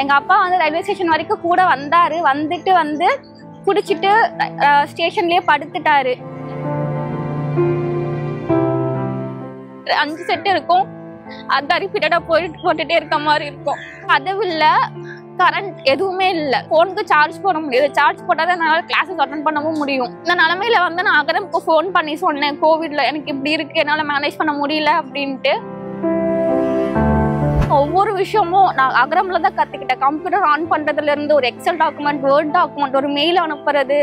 எங்க அப்பா வந்து ரயில்வே ஸ்டேஷன் வரைக்கும் கூட வந்தாரு. வந்துட்டு வந்து குடிச்சிட்டு ஸ்டேஷன்லயே படுத்துட்டாரு. 5 செட் இருக்கும். அது ரிப்பீட்டடா போட்டுட்டே இருக்க மாதிரி இருக்கும். அதுவும் இல்ல, கரண்ட் எதுவுமே இல்லை. ஃபோனுக்கு சார்ஜ் போட முடியாது. சார்ஜ் போட்டால் தான் என்னால் கிளாஸஸ் அட்டன் பண்ணவும் முடியும். இந்த நிலமையில வந்து நான் அகரம்க்கு ஃபோன் பண்ணி சொன்னேன், கோவிட்ல எனக்கு இப்படி இருக்கு, என்னால் மேனேஜ் பண்ண முடியல அப்படின்ட்டு. ஒவ்வொரு விஷயமும் நான் அகரம்ல தான் கற்றுக்கிட்டேன். கம்ப்யூட்டர் ஆன் பண்ணுறதுல இருந்து ஒரு எக்ஸல் டாக்குமெண்ட், வேர்ட் டாக்குமெண்ட், ஒரு மெயில் அனுப்புறது.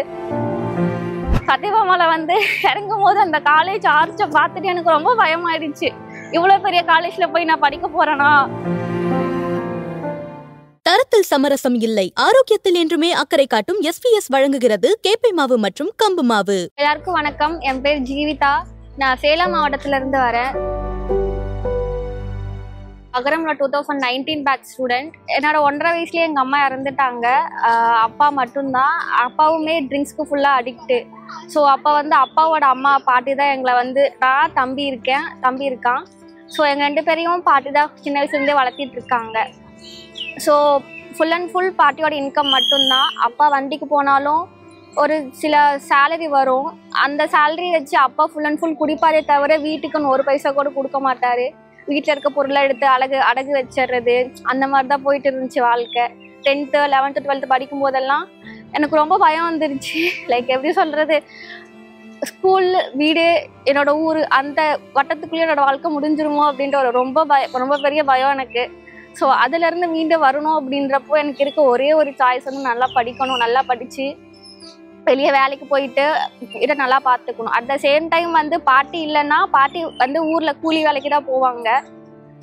சத்யபாமால வந்து இறங்கும் போது அந்த காலேஜ் ஆர்ச்சை பார்த்துட்டு எனக்கு ரொம்ப பயமாயிடுச்சு. இவ்வளோ பெரிய காலேஜ்ல போய் நான் படிக்க போறேனா? தரத்தில் சமரசம் இல்லை, ஆரோக்கியத்தில் என்றுமே அக்கறை காட்டும் SVS வழங்குகிறது கேப்பை மாவு மற்றும் கம்பு மாவு. எல்லாருக்கும் வணக்கம். என் பேர் ஜீவிதா. நான் சேலம் மாவட்டத்துல இருந்து வரேன். அகரம்ல 2019 பேட்ச் ஸ்டூடெண்ட். என்னோட 1.5 வயசுலயே எங்க அம்மா இறந்துட்டாங்க. அப்பா மட்டும்தான். அப்பாவுமே ட்ரிங்க்ஸ்க்கு ஃபுல்லா அடிக்ட்டு. ஸோ அப்போ வந்து அப்பாவோட அம்மா பாட்டி தான் எங்களை வந்து, நான் தம்பி இருக்கான். ஸோ எங்கள் 2 பேரையும் பாட்டி தான் சின்ன வயசுலேருந்தே வளர்த்திட்டு இருக்காங்க. ஸோ ஃபுல் அண்ட் ஃபுல் பாட்டியோட இன்கம் மட்டும்தான். அப்பா வண்டிக்கு போனாலும் ஒரு சில சேலரி வரும். அந்த சேலரி வச்சு அப்பா ஃபுல் அண்ட் ஃபுல் குடிப்பாரே தவிர வீட்டுக்குன்னு 1 பைசா கூட கொடுக்க மாட்டார். வீட்டில் இருக்க பொருளை எடுத்து அடகு வச்சிடுறது, அந்த மாதிரி தான் போயிட்டு இருந்துச்சு வாழ்க்கை. 10th 11th 12th படிக்கும் போதெல்லாம் எனக்கு ரொம்ப பயம் வந்துருச்சு. லைக் எப்படி சொல்கிறது, ஸ்கூல், வீடு, என்னோட ஊர், அந்த வட்டத்துக்குள்ளேயே என்னோட வாழ்க்கை முடிஞ்சிருமோ அப்படின்ற ஒரு ரொம்ப பெரிய பயம் எனக்கு. ஸோ அதுலேருந்து மீண்டு வரணும் அப்படின்றப்போ எனக்கு இருக்க ஒரே ஒரு சாய்ஸ் வந்து நல்லா படிக்கணும். நல்லா படித்து வெளியே வேலைக்கு போயிட்டு இதை நல்லா பார்த்துக்கணும். அட் த சேம் டைம் வந்து பாட்டி இல்லைன்னா, பாட்டி வந்து ஊரில் கூலி வேலைக்கு தான் போவாங்க.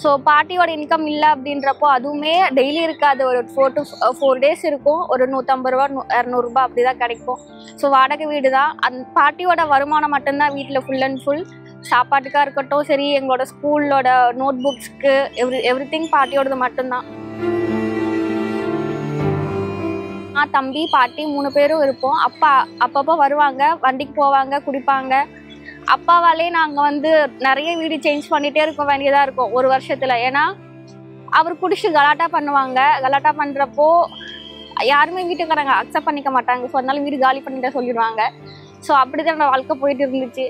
ஸோ பாட்டியோட இன்கம் இல்லை அப்படின்றப்போ அதுவுமே டெய்லி இருக்காது. ஒரு 4 to 4 days இருக்கும். ஒரு 150 ரூபா 200 ரூபா அப்படி தான் கிடைக்கும். ஸோ வாடகை வீடு தான். அந்த பாட்டியோட வருமானம் மட்டும்தான் வீட்டில் ஃபுல் அண்ட் ஃபுல். சாப்பாட்டுக்காக இருக்கட்டும் சரி, எங்களோட ஸ்கூலோட நோட் புக்ஸ்க்கு எவ்ரி திங் பாட்டியோடது மட்டும்தான். நான், தம்பி, பாட்டி 3 பேரும் இருப்போம். அப்பா அப்பப்போ வருவாங்க, வண்டிக்கு போவாங்க, குடிப்பாங்க. அப்பாவாலே நாங்கள் வந்து நிறைய வீடு சேஞ்ச் பண்ணிகிட்டே இருக்க வேண்டியதாக இருக்கும் ஒரு வருஷத்தில். ஏன்னா அவர் குடிச்சு கலாட்டா பண்ணுவாங்க. கலாட்டா பண்ணுறப்போ யாருமே வீட்டுக்காரங்க அக்செப்ட் பண்ணிக்க மாட்டாங்க. ஸோ அதனால வீடு காலி பண்ணிட்டு சொல்லிடுவாங்க. ஸோ அப்படி தான் என்னோட வாழ்க்கை போயிட்டு இருந்துச்சு.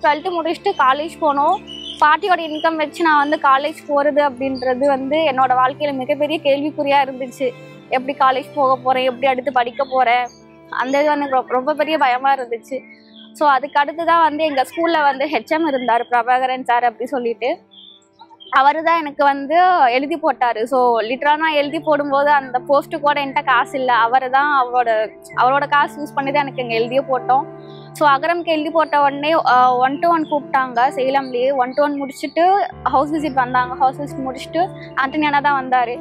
12th முடிச்சுட்டு காலேஜ் போனோம். பாட்டியோட இன்கம் வச்சு நான் வந்து காலேஜ் போகிறது அப்படின்றது வந்து என்னோட வாழ்க்கையில் மிகப்பெரிய கேள்விக்குறியாக இருந்துச்சு. எப்படி காலேஜ் போக போகிறேன், எப்படி அடுத்து படிக்க போகிறேன், அந்த இது வந்து ரொம்ப பெரிய பயமாக இருந்துச்சு. ஸோ அதுக்கு அடுத்து தான் வந்து எங்கள் ஸ்கூலில் வந்து HM இருந்தார், பிரபாகரன் சார் அப்படி சொல்லிட்டு. அவர் தான் எனக்கு வந்து எழுதி போட்டார். ஸோ லிட்டராக நான் எழுதி போடும்போது அந்த போஸ்ட்டு கூட என்கிட்ட காசு இல்லை. அவர் தான் அவரோட காசு யூஸ் பண்ணி தான் எனக்கு எங்கள் எழுதியே போட்டோம். ஸோ அகரம்க்கு எழுதி போட்ட உடனே 1 to 1 கூப்பிட்டாங்க சேலம்லேயே. 1 to 1 முடிச்சுட்டு ஹவுஸ் விசிட் வந்தாங்க. ஹவுஸ் விசிட் முடிச்சுட்டு ஆண்டனி அண்ணா தான் வந்தார்.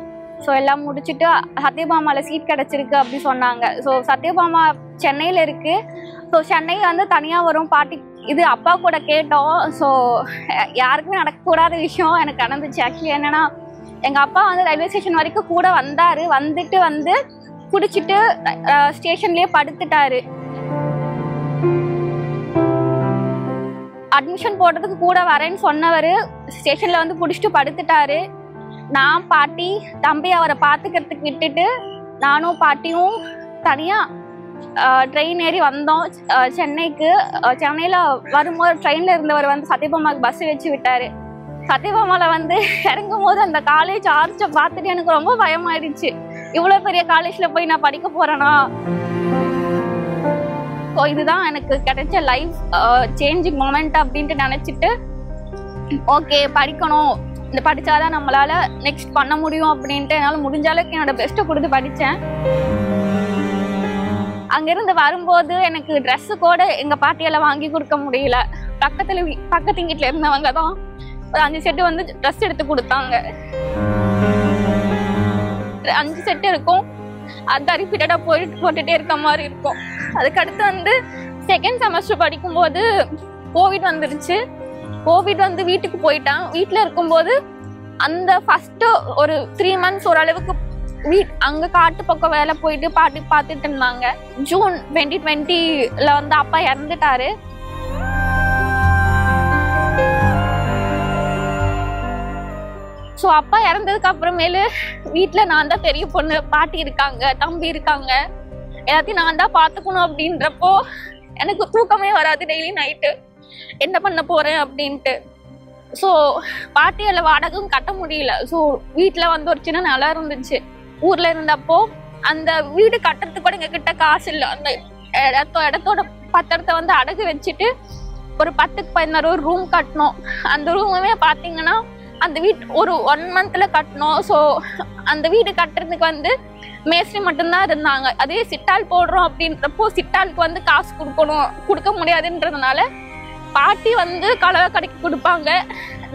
ஸோ எல்லாம் முடிச்சுட்டு சத்யபாமாவில் சீட் கிடச்சிருக்கு அப்படி சொன்னாங்க. ஸோ சத்யபாமா சென்னையில் இருக்குது. ஸோ சென்னை வந்து தனியாக வரும். பாட்டி இது அப்பா கூட கேட்டோம். ஸோ யாருக்குமே நடக்கக்கூடாத விஷயம் எனக்கு நடந்துச்சு. ஆக்சுவலி என்னென்னா, எங்கள் அப்பா வந்து ரயில்வே ஸ்டேஷன் வரைக்கும் கூட வந்தார். வந்துட்டு வந்து குடிச்சிட்டு ஸ்டேஷன்லேயே படுத்துட்டாரு. அட்மிஷன் போடுறதுக்கு கூட வரேன்னு சொன்னவர் ஸ்டேஷனில் வந்து குடிச்சிட்டு படுத்துட்டாரு. நான், பாட்டி, தம்பி அவரை பார்த்துக்கிறதுக்கு விட்டுட்டு நானும் பாட்டியும் தனியாக ட்ரெயின் ஏறி வந்தோம் சென்னைக்கு. சென்னையில் வரும்போது ட்ரெயினில் இருந்தவர் வந்து சத்யபாமாவுக்கு பஸ் வச்சு விட்டார். சத்யபாமாவில் வந்து இறங்கும் போது அந்த காலேஜ் ஆர்ச்சை பார்த்துட்டு எனக்கு ரொம்ப பயமாயிடுச்சு. இவ்வளோ பெரிய காலேஜில் போய் நான் படிக்க போகிறேனா? ஸோ இதுதான் எனக்கு கிடைச்ச லைஃப் சேஞ்சிங் மொமெண்ட் அப்படின்ட்டு நினச்சிட்டு, ஓகே படிக்கணும், இந்த படித்தாதான் நம்மளால் நெக்ஸ்ட் பண்ண முடியும் அப்படின்ட்டு என்னால் முடிஞ்ச அளவுக்கு என்னோட பெஸ்ட்டை கொடுத்து படித்தேன். அங்கேருந்து வரும்போது எனக்கு ட்ரெஸ்ஸு கூட எங்கள் பாட்டியால் வாங்கி கொடுக்க முடியல. பக்கத்து வீட்டில் இருந்தவங்க தான் ஒரு 5 செட்டு வந்து ட்ரெஸ் எடுத்து கொடுத்தாங்க. 5 செட்டு இருக்கும். அது ரிப்பீட்டடாக போட்டுகிட்டே இருக்க மாதிரி இருக்கும். அதுக்கடுத்து வந்து 2nd செமஸ்டர் படிக்கும்போது கோவிட் வந்துருச்சு. கோவிட் வந்து வீட்டுக்கு போயிட்டான். வீட்டில் இருக்கும்போது அந்த ஃபஸ்ட்டு ஒரு 3 months ஓரளவுக்கு அங்கே காட்டு பக்கம் வேலை போயிட்டு பாட்டி பார்த்துட்டு இருந்தாங்க. ஜூன் 2020 வந்து அப்பா இறந்துட்டாரு. ஸோ அப்பா இறந்ததுக்கு அப்புறமேலு வீட்டில் நான் தான் பெரிய பொண்ணு, பாட்டி இருக்காங்க, தம்பி இருக்காங்க, எல்லாத்தையும் நான் தான் பார்த்துக்கணும். அப்படின்றப்போ எனக்கு தூக்கமே வராது டெய்லி நைட்டு, என்ன பண்ண போகிறேன் அப்படின்ட்டு. ஸோ பாட்டியால் வாடகையும் கட்ட முடியல. ஸோ வீட்டில் வந்து ஒரு சின்ன நிலம் இருந்துச்சு ஊரில் இருந்தப்போ, அந்த வீடு கட்டுறதுக்கு கூட எங்ககிட்ட காசு இல்லை. அந்த இடத்தோட 10 இடத்த வந்து அடகு வச்சுட்டு ஒரு 10க்கு 16 ரூம் கட்டணும். அந்த ரூமுமே பார்த்தீங்கன்னா அந்த வீட்டு ஒரு 1 மந்த்ல கட்டணும். ஸோ அந்த வீடு கட்டுறதுக்கு வந்து மேஸ்திரி மட்டும்தான் இருந்தாங்க. அதே சிட்டால் போடுறோம் அப்படின்றப்போ சிட்டாலுக்கு வந்து காசு கொடுக்க முடியாதுன்றதுனால பாட்டி வந்து கலவை கடைக்கு கொடுப்பாங்க.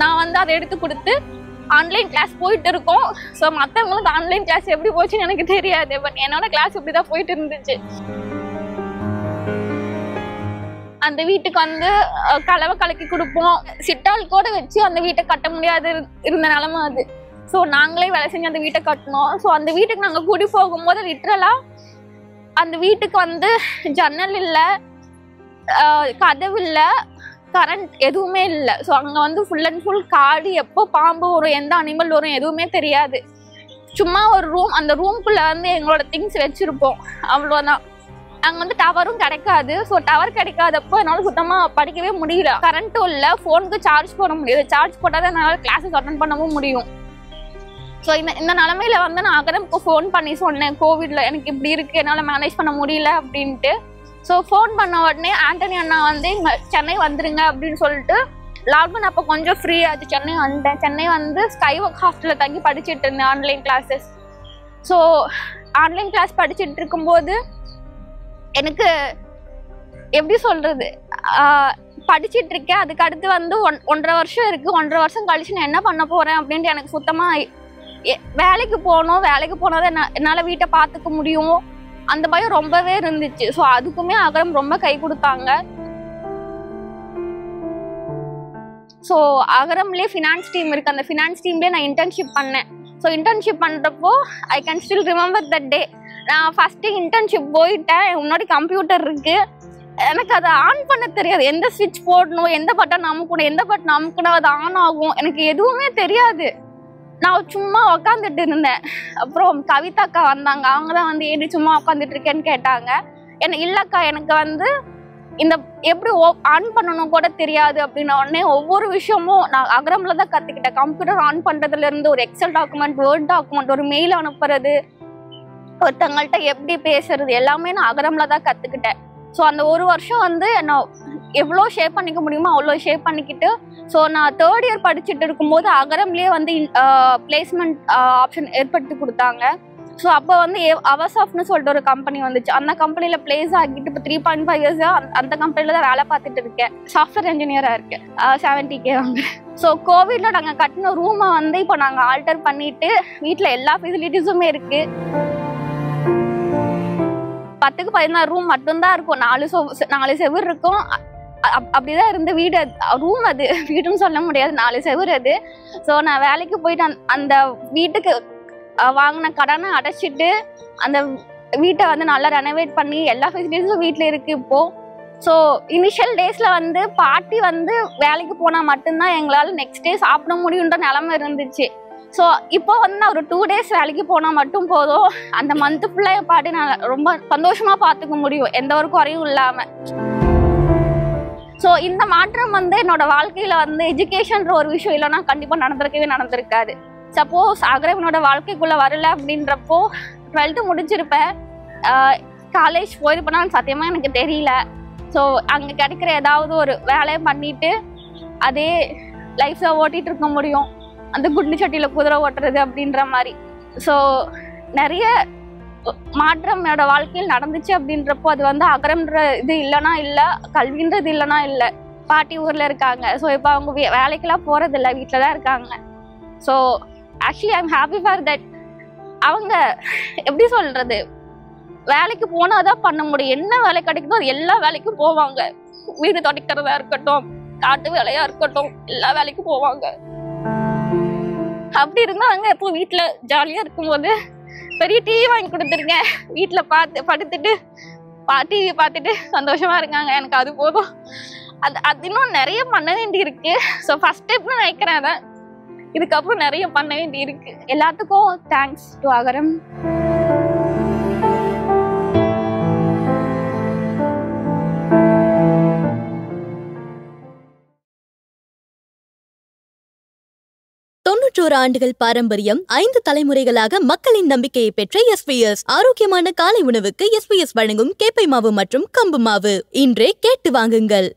நான் வந்து அதை எடுத்து கொடுத்து ஆன்லைன் கிளாஸ் போயிட்டு இருக்கோம். ஸோ மற்றவங்களுக்கு ஆன்லைன் கிளாஸ் எப்படி போச்சுன்னு எனக்கு தெரியாது, பட் என்னோட கிளாஸ் இப்படிதான் போயிட்டு இருந்துச்சு. அந்த வீட்டுக்கு வந்து கலவை கலக்கி கொடுப்போம். சிட்டால் கூட வச்சு அந்த வீட்டை கட்ட முடியாது இருந்த நிலைமை அது. ஸோ நாங்களே வேலை செஞ்சு அந்த வீட்டை கட்டணும். ஸோ அந்த வீட்டுக்கு நாங்கள் கூடி போகும்போது லிட்ரலா அந்த வீட்டுக்கு வந்து ஜன்னல் இல்லை, கதவு இல்லை, கரண்ட் எதுவுமே இல்லை. ஸோ அங்கே வந்து ஃபுல் அண்ட் ஃபுல் காடு, எப்போ பாம்பு வரும், எந்த அனிமல் வரும் எதுவுமே தெரியாது. சும்மா ஒரு ரூம், அந்த ரூம்குள்ளே வந்து எங்களோட திங்ஸ் வச்சுருப்போம், அவ்வளோதான். அங்கே வந்து டவரும் கிடைக்காது. ஸோ டவர் கிடைக்காதப்போ என்னால் சுத்தமாக படிக்கவே முடியல. கரண்ட்டும் இல்லை, ஃபோனுக்கு சார்ஜ் போட முடியாது. சார்ஜ் போட்டால் தான் என்னால் கிளாஸஸ் அட்டென்ட் பண்ணவும் முடியும். ஸோ இந்த நிலமையில வந்து நான் அகரம்க்கு ஃபோன் பண்ணி சொன்னேன், கோவிட்ல எனக்கு இப்படி இருக்குது, என்னால் மேனேஜ் பண்ண முடியல அப்படின்ட்டு. ஸோ ஃபோன் பண்ண உடனே ஆண்டனி அண்ணா வந்து இங்கே சென்னை வந்துருங்க அப்படின்னு சொல்லிட்டு, லாக்டவுன் அப்போ கொஞ்சம் ஃப்ரீ ஆச்சு, சென்னை வந்துட்டேன். சென்னை வந்து ஸ்கைவாக் ஹாஸ்டலில் தங்கி படிச்சுட்டு இருந்தேன் online classes. So online class படிச்சுட்டு இருக்கும்போது எனக்கு எப்படி சொல்கிறது, படிச்சுட்டு இருக்கேன். அதுக்கு அடுத்து வந்து 1.5 வருஷம் இருக்குது. 1.5 வருஷம் கழிச்சு நான் என்ன பண்ண போகிறேன் அப்படின்ட்டு எனக்கு சுத்தமாக வேலைக்கு போனால் தான் என்னால் வீட்டை பார்த்துக்க முடியும், அந்த பயம் ரொம்பவே இருந்துச்சு. ஸோ அதுக்குமே அகரம் ரொம்ப கை கொடுத்தாங்க. ஸோ அகரம்லேயே ஃபினான்ஸ் டீம் இருக்குது. அந்த ஃபினான்ஸ் டீம்லேயே நான் இன்டர்ன்ஷிப் பண்ணேன். ஸோ இன்டர்ன்ஷிப் பண்ணுறப்போ I can still remember that day. நான் ஃபஸ்ட்டு இன்டர்ன்ஷிப் போயிட்டேன், முன்னாடி கம்ப்யூட்டர் இருக்குது, எனக்கு அதை ஆன் பண்ண தெரியாது. எந்த ஸ்விட்ச் போடணும், எந்த பட்டன் அமுக்கணும் அது ஆன் ஆகும், எனக்கு எதுவுமே தெரியாது. நான் சும்மா உக்காந்துட்டு இருந்தேன். அப்புறம் கவிதாக்கா வந்தாங்க. அவங்க தான் வந்து ஏடி சும்மா உட்காந்துட்டு இருக்கேன்னு கேட்டாங்க. இல்லைக்கா எனக்கு வந்து இந்த எப்படி ஆன் பண்ணணும் கூட தெரியாது அப்படின்ன உடனே ஒவ்வொரு விஷயமும் நான் அகரம்ல தான் கற்றுக்கிட்டேன். கம்ப்யூட்டர் ஆன் பண்ணுறதுலேருந்து ஒரு எக்ஸல் டாக்குமெண்ட், வேர்ட் டாக்குமெண்ட், ஒரு மெயில் அனுப்புறது, ஒருத்தவங்கள்ட்ட எப்படி பேசுறது, எல்லாமே நான் அகரம்ல தான் கற்றுக்கிட்டேன். ஸோ அந்த 1 வருஷம் வந்து நான் எவ்வளோ ஷேப் பண்ணிக்க முடியுமோ அவ்வளோ ஷேப் பண்ணிக்கிட்டு, ஸோ நான் 3rd இயர் படிச்சுட்டு இருக்கும்போது அகரம்லேயே வந்து பிளேஸ்மெண்ட் ஆப்ஷன் ஏற்படுத்தி கொடுத்தாங்க. ஸோ அப்போ வந்து அவசாஃப்ட்னு சொல்லிட்டு ஒரு கம்பெனி வந்துச்சு. அந்த கம்பெனியில் பிளேஸ் ஆகிட்டு இப்போ 3.5 இயர்ஸாக அந்த கம்பெனியில் தான் வேலை பார்த்துட்டு இருக்கேன். சாஃப்ட்வேர் இன்ஜினியராக இருக்கேன். 70K வாங்க. ஸோ கோவிட்ல நாங்கள் கட்டின ரூமை வந்து இப்போ நாங்கள் ஆல்டர் பண்ணிட்டு வீட்டில் எல்லா ஃபெசிலிட்டிஸுமே இருக்குது. 10க்கு 16 ரூம் மட்டும்தான் இருக்கும். 4 செவுர் இருக்கும். அப்படிதான் இருந்த வீடு, ரூம் அது, வீடுன்னு சொல்ல முடியாது, 4 செவுர் அது. ஸோ நான் வேலைக்கு போயிட்டு அந்த வீட்டுக்கு வாங்கின கடனை அடைச்சிட்டு அந்த வீட்டை வந்து நல்லா ரெனோவேட் பண்ணி எல்லா ஃபெசிலிட்டிஸும் வீட்டில் இருக்குது இப்போது. ஸோ இனிஷியல் டேஸில் வந்து பாட்டி வந்து வேலைக்கு போனால் மட்டும்தான் எங்களால் நெக்ஸ்ட் டே சாப்பிட முடியுன்ற நிலமை இருந்துச்சு. ஸோ இப்போ வந்து நான் ஒரு 2 டேஸ் வேலைக்கு போனால் மட்டும் போதும், அந்த மந்த்து ஃபுல்லாக என் பாட்டி நான் ரொம்ப சந்தோஷமாக பார்த்துக்க முடியும், எந்த ஒரு குறையும் இல்லாமல். ஸோ இந்த மாற்றம் வந்து என்னோட வாழ்க்கையில் வந்து எஜுகேஷன்ற ஒரு விஷயம் இல்லைன்னா கண்டிப்பாக நடந்திருக்காது. சப்போஸ் அகரவனோட வாழ்க்கைக்குள்ளே வரல அப்படின்றப்போ 12th முடிச்சிருப்பேன், காலேஜ் போயிருப்பேன்னு சத்தியமாக எனக்கு தெரியல. ஸோ அங்கே கிடைக்கிற ஏதாவது ஒரு வேலையை பண்ணிட்டு அதே லைஃப்பில் ஓட்டிகிட்டு இருக்க முடியும், அந்த குண்டு சட்டியில் குதிரை ஓட்டுறது அப்படின்ற மாதிரி. ஸோ நிறைய மாற்றம் என்னோட வாழ்க்கையில் நடந்துச்சு அப்படின்றப்போ அது வந்து அகரம்ன்ற இது இல்லைனா இல்லை, கல்வின்றது இல்லைனா இல்லை. பாட்டி ஊரில் இருக்காங்க. ஸோ இப்போ அவங்க வேலைக்கெல்லாம் போகிறதில்ல, வீட்டில் தான் இருக்காங்க. So actually I'm happy for that. அவங்க எப்படி சொல்கிறது, வேலைக்கு போனால் தான் பண்ண முடியும், என்ன வேலை கிடைக்குதோ அது எல்லா வேலைக்கும் போவாங்க. வீடு துடைக்கிறதா இருக்கட்டும், காட்டு வேலையாக இருக்கட்டும், எல்லா வேலைக்கும் போவாங்க. அப்படி இருந்தாங்க. இப்போ வீட்டில் ஜாலியாக இருக்கும்போது பெரிய டிவி வாங்கி கொடுத்துருக்கேன், வீட்டில் படுத்துட்டு டிவி பார்த்துட்டு சந்தோஷமாக இருக்காங்க. எனக்கு அது போதும். அது இன்னும் நிறைய பண்ண வேண்டி இருக்கு. ஸோ ஃபர்ஸ்ட் ஸ்டெப்னு நினைக்கிறேன். அதை இதுக்கப்புறம் நிறைய பண்ண வேண்டி இருக்கு. எல்லாத்துக்கும் தேங்க்ஸ் டு அகரம். ஆண்டுகள் பாரம்பரியம், 5 தலைமுறைகளாக மக்களின் நம்பிக்கையை பெற்ற SVS. ஆரோக்கியமான காலை உணவுக்கு SVS வழங்கும் கேப்பை மாவு மற்றும் கம்பு மாவு. இன்றே கேட்டு வாங்குங்கள்.